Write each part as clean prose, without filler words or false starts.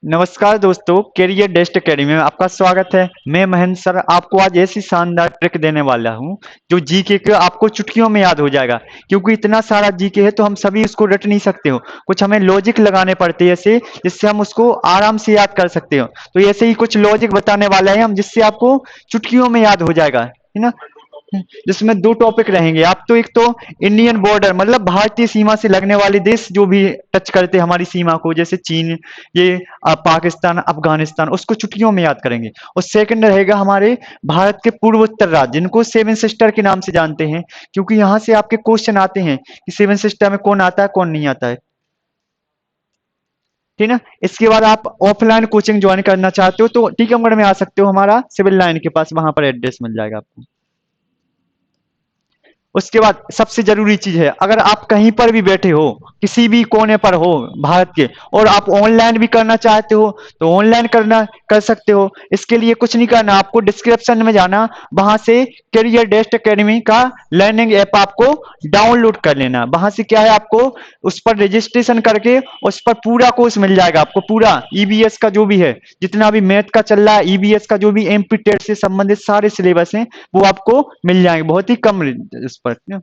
नमस्कार दोस्तों, career डेस्ट academy में आपका स्वागत है। मैं महेंद्र सर आपको आज ऐसी शानदार ट्रिक देने वाला हूं जो जीके के आपको चुटकियों में याद हो जाएगा। क्योंकि इतना सारा जीके है तो हम सभी उसको रट नहीं सकते हो, कुछ हमें लॉजिक लगाने पड़ते हैं ऐसे जिससे हम उसको आराम से याद कर सकते हो। तो ऐसे ही कुछ लॉजिक बताने वाले हैं हम जिससे आपको चुटकियों में याद हो जाएगा, है ना। जिसमें दो टॉपिक रहेंगे। आप तो एक तो इंडियन बॉर्डर मतलब भारतीय सीमा से लगने वाले देश जो भी टच करते हैं हमारी सीमा को, जैसे चीन, ये पाकिस्तान, अफगानिस्तान, उसको चुटकियों में याद करेंगे। और सेकंड रहेगा हमारे भारत के पूर्वोत्तर राज्य जिनको सेवन सिस्टर के नाम से जानते हैं, क्योंकि यहाँ से आपके क्वेश्चन आते हैं कि सेवन सिस्टर में कौन आता है कौन नहीं आता है। ठीक है ना। इसके बाद आप ऑफलाइन कोचिंग ज्वाइन करना चाहते हो तो टीकमगढ़ में आ सकते हो, हमारा सिविल लाइन के पास, वहां पर एड्रेस मिल जाएगा आपको। उसके बाद सबसे जरूरी चीज है, अगर आप कहीं पर भी बैठे हो, किसी भी कोने पर हो भारत के, और आप ऑनलाइन भी करना चाहते हो तो ऑनलाइन करना कर सकते हो। इसके लिए कुछ नहीं करना, आपको डिस्क्रिप्शन में जाना, वहां से कैरियर डेस्ट एकेडमी का लर्निंग ऐप आपको डाउनलोड कर लेना। वहां से क्या है, आपको उस पर रजिस्ट्रेशन करके उस पर पूरा कोर्स मिल जाएगा आपको। पूरा ईबीएस का जो भी है, जितना भी मैथ का चल रहा है, ईबीएस का जो भी एमपी टेट से संबंधित सारे सिलेबस हैं वो आपको मिल जाएंगे बहुत ही कम इस पर, है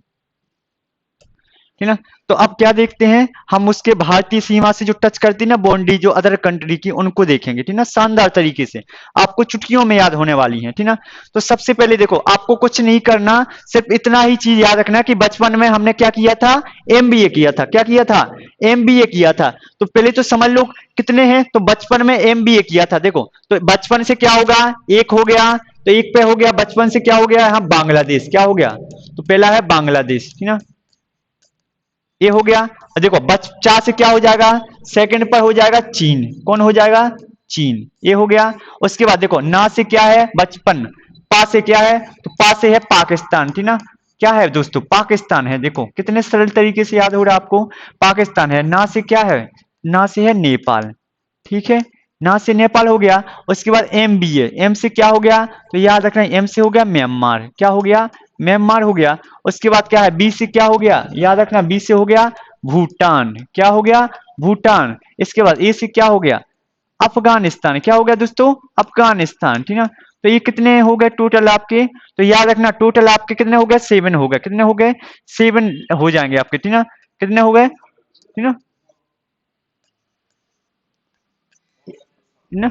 ना। तो अब क्या देखते हैं, हम उसके भारतीय सीमा से जो टच करती है ना बाउंड्री, जो अदर कंट्री की, उनको देखेंगे, ठीक ना, शानदार तरीके से। आपको चुटकियों में याद होने वाली है, ठीक ना। तो सबसे पहले देखो, आपको कुछ नहीं करना, सिर्फ इतना ही चीज याद रखना कि बचपन में हमने क्या किया था, एमबीए किया था। क्या किया था, एमबीए किया था। तो पहले तो समझ लो कितने हैं, तो बचपन में एमबीए किया था। देखो तो बचपन से क्या होगा, एक हो गया, तो एक पे हो गया, बचपन से क्या हो गया, यहाँ बांग्लादेश क्या हो गया, तो पहला है बांग्लादेश, ठीक ना, ये हो गया। और देखो बच्चा से क्या हो जाएगा, सेकंड पर हो जाएगा चीन, कौन हो जाएगा, चीन, ये हो गया। उसके बाद देखो ना से क्या है, बचपन, पा से क्या है, तो पा से है पाकिस्तान, ठीक ना, क्या है दोस्तों, पाकिस्तान है। देखो कितने सरल तरीके से याद हो रहा है आपको, पाकिस्तान है। ना से क्या है, ना से है नेपाल, ठीक है, ना से नेपाल हो गया। उसके बाद एम बी ए, एम से क्या हो गया, तो याद रखना, एम से हो गया म्यांमार, क्या हो गया, म्यांमार हो गया। उसके बाद क्या है, बी से क्या हो गया, याद रखना, बी से हो गया भूटान, क्या हो गया, भूटान। इसके बाद ए से क्या हो गया, अफगानिस्तान, क्या हो गया दोस्तों, अफगानिस्तान, ठीक है। तो ये कितने हो गए टोटल आपके, तो याद रखना टोटल आपके कितने हो गए, सेवन हो गए, कितने हो गए, सेवन हो जाएंगे आपके, ठीक ना, कितने हो गए, ठीक ना।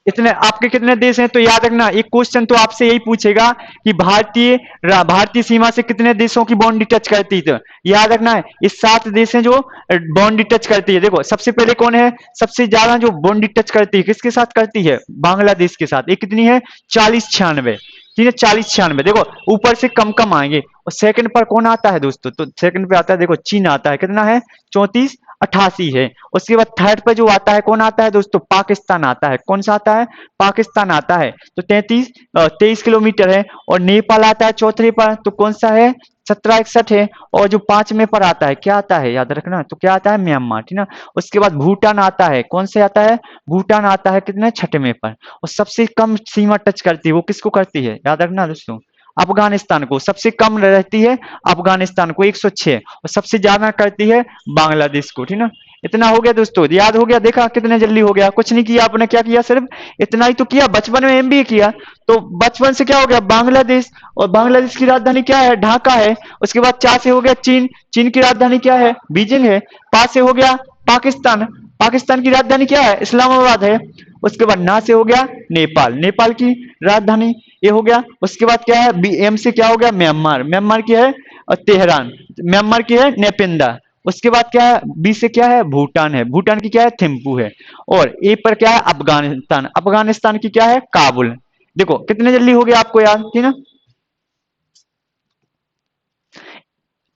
इतने आपके कितने देश हैं, तो याद रखना एक क्वेश्चन तो आपसे यही पूछेगा कि भारतीय सीमा से कितने देशों की बाउंड्री टच करती है। तो याद रखना है ये सात देश हैं जो बाउंड्री टच करती है। देखो सबसे पहले कौन है, सबसे ज्यादा जो बाउंड्री टच करती है किसके साथ करती है, बांग्लादेश के साथ। ये कितनी है, 40-96, ठीक है, 40-96। देखो ऊपर से कम कम आएंगे। और सेकंड पर कौन आता है दोस्तों, तो सेकंड पे आता है, देखो चीन आता है, कितना है, 34-88 है। उसके बाद थर्ड पे जो आता है कौन आता है दोस्तों, पाकिस्तान आता है। कौन सा आता है, पाकिस्तान आता है, तो 23 किलोमीटर है। और नेपाल आता है चौथे पर, तो कौन सा है, 1761 है। और जो पांचवें पर आता है क्या आता है, याद रखना, तो क्या आता है, म्यांमार, ठीक ना। उसके बाद भूटान आता है, कौन से आता है, भूटान आता है कितने, छठवें पर। और सबसे कम सीमा टच करती है वो किसको करती है, याद रखना दोस्तों, अफगानिस्तान को। सबसे कम रहती है अफगानिस्तान को 106, और सबसे ज्यादा करती है बांग्लादेश को, ठीक ना। इतना हो गया दोस्तों, याद हो गया, देखा कितने जल्दी हो गया। कुछ नहीं किया आपने, क्या किया, सिर्फ इतना ही तो किया, बचपन में एमबीए किया। तो बचपन से क्या हो गया, बांग्लादेश, और बांग्लादेश की राजधानी क्या है, ढाका है। उसके बाद चा से हो गया चीन, चीन की राजधानी क्या है, बीजिंग है। पा से हो गया पाकिस्तान, पाकिस्तान की राजधानी क्या है, इस्लामाबाद है। उसके बाद ना से हो गया नेपाल, नेपाल की राजधानी ये हो गया। उसके बाद क्या है, एम से क्या हो गया, म्यांमार, म्यांमार की है तेहरान, म्यांमार की है नेपिंदा। उसके बाद क्या है, बी से क्या है, भूटान है, भूटान की क्या है, थिम्पू है। और ए पर क्या है, अफगानिस्तान, अफगानिस्तान की क्या है, काबुल। देखो कितने जल्दी हो गया आपको याद, ठीक ना,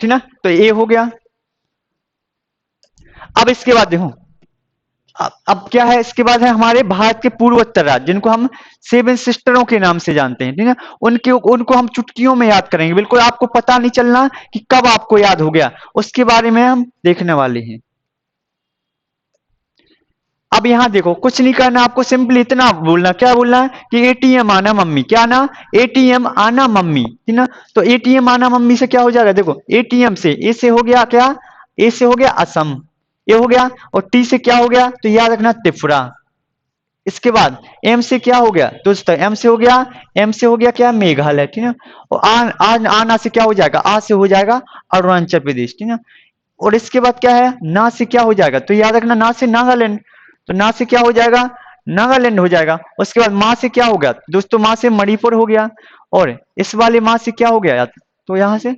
ठीक ना। तो ये हो गया। अब इसके बाद देखो, अब क्या है, इसके बाद है हमारे भारत के पूर्वोत्तर राज्य जिनको हम सेवन सिस्टरों के नाम से जानते हैं, ठीक है। उनके उनको हम चुटकियों में याद करेंगे, बिल्कुल आपको पता नहीं चलना कि कब आपको याद हो गया, उसके बारे में हम देखने वाले हैं। अब यहां देखो कुछ नहीं करना, आपको सिंपली इतना बोलना, क्या बोलना है कि एटीएम आना मम्मी, क्या आना, एटीएम आना मम्मी, ठीक ना। तो एटीएम आना मम्मी से क्या हो जाएगा, देखो एटीएम से ए से हो गया क्या, ए से हो गया असम, ये हो गया। और टी से क्या हो गया तो याद रखना त्रिपुरा। इसके बाद एम से क्या हो गया दोस्तों, एम से हो गया, एम से हो गया क्या मेघालय, ठीक है। और आना से क्या हो जाएगा, आ से हो जाएगा अरुणाचल प्रदेश, ठीक है। और इसके बाद क्या है, ना से क्या हो जाएगा तो याद रखना ना से नागालैंड, तो ना से क्या हो जाएगा नागालैंड हो जाएगा। उसके बाद माँ से क्या हो गया दोस्तों, माँ से मणिपुर हो गया। और इस वाले माँ से क्या हो गया तो यहाँ से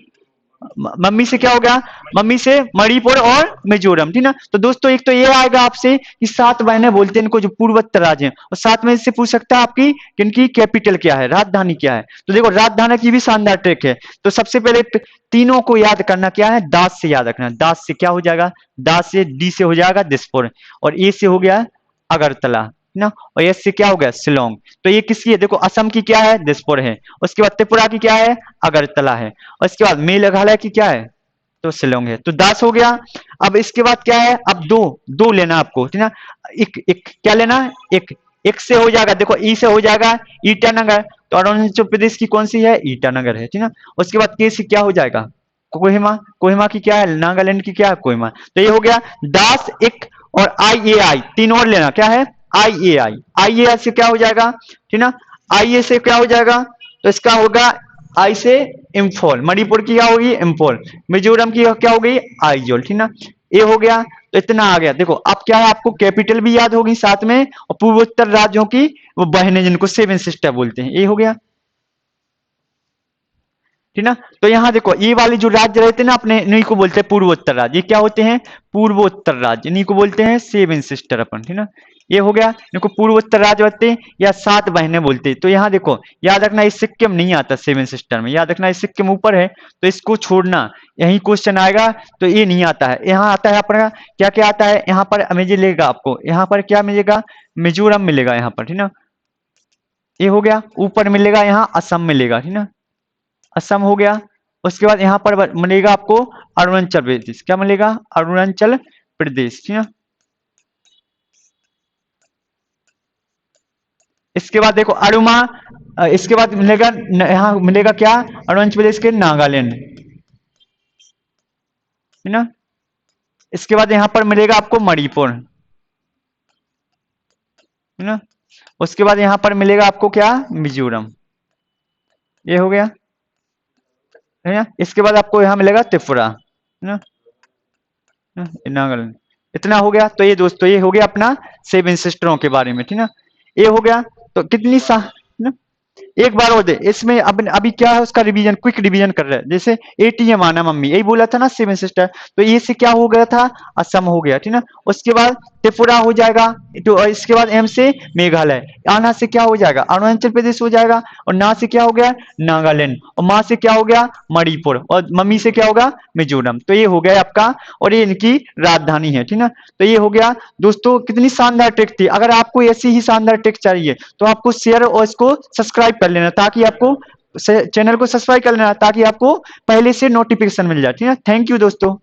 मम्मी से क्या हो गया, मम्मी से मणिपुर और मिजोरम, ठीक ना। तो दोस्तों एक तो ये आएगा आपसे कि 7 बहनें बोलते हैं इनको जो पूर्वोत्तर राज्य हैं, और साथ में इससे पूछ सकता है आपकी इनकी कैपिटल क्या है, राजधानी क्या है। तो देखो राजधानी की भी शानदार ट्रिक है। तो सबसे पहले तीनों को याद करना क्या है, दास से याद रखना। दास से क्या हो जाएगा, दास से डी से हो जाएगा दिसपुर, और ए से हो गया अगरतला ना, और एस से क्या हो गया शिलोंग। तो ये किसकी है देखो, असम की क्या है दिसपुर है, उसके बाद त्रिपुरा की क्या है अगरतला है, और इसके बाद मेघालय की क्या है तो शिलोंग है। तो 10 हो गया। अब इसके बाद क्या है, अब दो दो लेना आपको, ठीक ना। एक एक क्या लेना, एक एक से हो जाएगा देखो, ई से हो जाएगा ईटानगर, तो अरुणाचल प्रदेश की कौन सी है ईटानगर है, ठीक ना। उसके बाद के से क्या हो जाएगा कोहिमा, कोहिमा की क्या है नागालैंड की क्या है कोहिमा। तो ये हो गया 10 एक, और आई ए आई तीन और लेना, क्या है आई ए आई, आई ए आई से क्या हो जाएगा ठीक ना, आई ए से क्या हो जाएगा तो इसका होगा आई से इम्फॉल, मणिपुर की क्या होगी इम्फॉल, मिजोरम की क्या हो गई आइजोल, ठीक ना। ये हो गया, तो इतना आ गया। देखो अब क्या है, आपको कैपिटल भी याद होगी साथ में, और पूर्वोत्तर राज्यों की वो बहनें जिनको सेवन सिस्टर बोलते हैं, ये हो गया, ठीक ना। तो यहाँ देखो ये वाले जो राज्य रहते हैं ना अपने, इन्हीं को बोलते हैं पूर्वोत्तर राज्य। ये क्या होते हैं पूर्वोत्तर राज्य, इन्हीं को बोलते हैं सेवन सिस्टर अपन, ठीक ना। ये हो गया, इनको पूर्वोत्तर राज्य बोलते हैं या 7 बहनें बोलते हैं। तो यहाँ देखो याद रखना इस सिक्किम नहीं आता सेवन सिस्टर में, याद रखना इस सिक्किम ऊपर है तो इसको छोड़ना, यही क्वेश्चन आएगा। तो ये नहीं आता है, यहाँ आता है अपना क्या क्या आता है, यहाँ पर मिलेगा आपको, यहाँ पर क्या मिलेगा मिजोरम मिलेगा यहाँ पर, ठीक ना। ये हो गया, ऊपर मिलेगा यहाँ असम मिलेगा, ठीक ना, असम हो गया। उसके बाद यहाँ पर मिलेगा आपको अरुणाचल प्रदेश, क्या मिलेगा अरुणाचल प्रदेश, ठीक है। इसके बाद देखो अरुमा, इसके बाद मिलेगा यहाँ मिलेगा क्या अरुणाचल प्रदेश के नागालैंड, है ना। इसके बाद यहाँ पर मिलेगा आपको मणिपुर, है ना। उसके बाद यहाँ पर मिलेगा आपको क्या मिजोरम, ये हो गया, है ना। इसके बाद आपको यहाँ मिलेगा त्रिपुरा, है ना, नागालैंड। इतना हो गया। तो ये दोस्तों ये हो गया अपना सेवन सिस्टरों के बारे में, ठीक ना। ये हो गया, तो कितनी सा ना, एक बार और दे इसमें। अब अभी क्या है उसका रिवीजन, क्विक रिवीजन कर रहे हैं। जैसे एटीएम आना मम्मी यही बोला था ना सेवन सिस्टर, तो ये से क्या हो गया था असम हो गया, ठीक ना। उसके बाद त्रिपुरा हो जाएगा, तो इसके बाद एम से मेघालय, आना से क्या हो जाएगा अरुणाचल प्रदेश हो जाएगा, और ना से क्या हो गया नागालैंड, और माँ से क्या हो गया मणिपुर, और मम्मी से क्या होगा मिजोरम। तो ये हो गया आपका, और ये इनकी राजधानी है, ठीक ना। तो ये हो गया दोस्तों, कितनी शानदार ट्रिक थी। अगर आपको ऐसी ही शानदार ट्रिक चाहिए तो आपको शेयर और इसको सब्सक्राइब कर लेना, ताकि आपको चैनल को सब्सक्राइब कर लेना ताकि आपको पहले से नोटिफिकेशन मिल जाए, ठीक है। थैंक यू दोस्तों।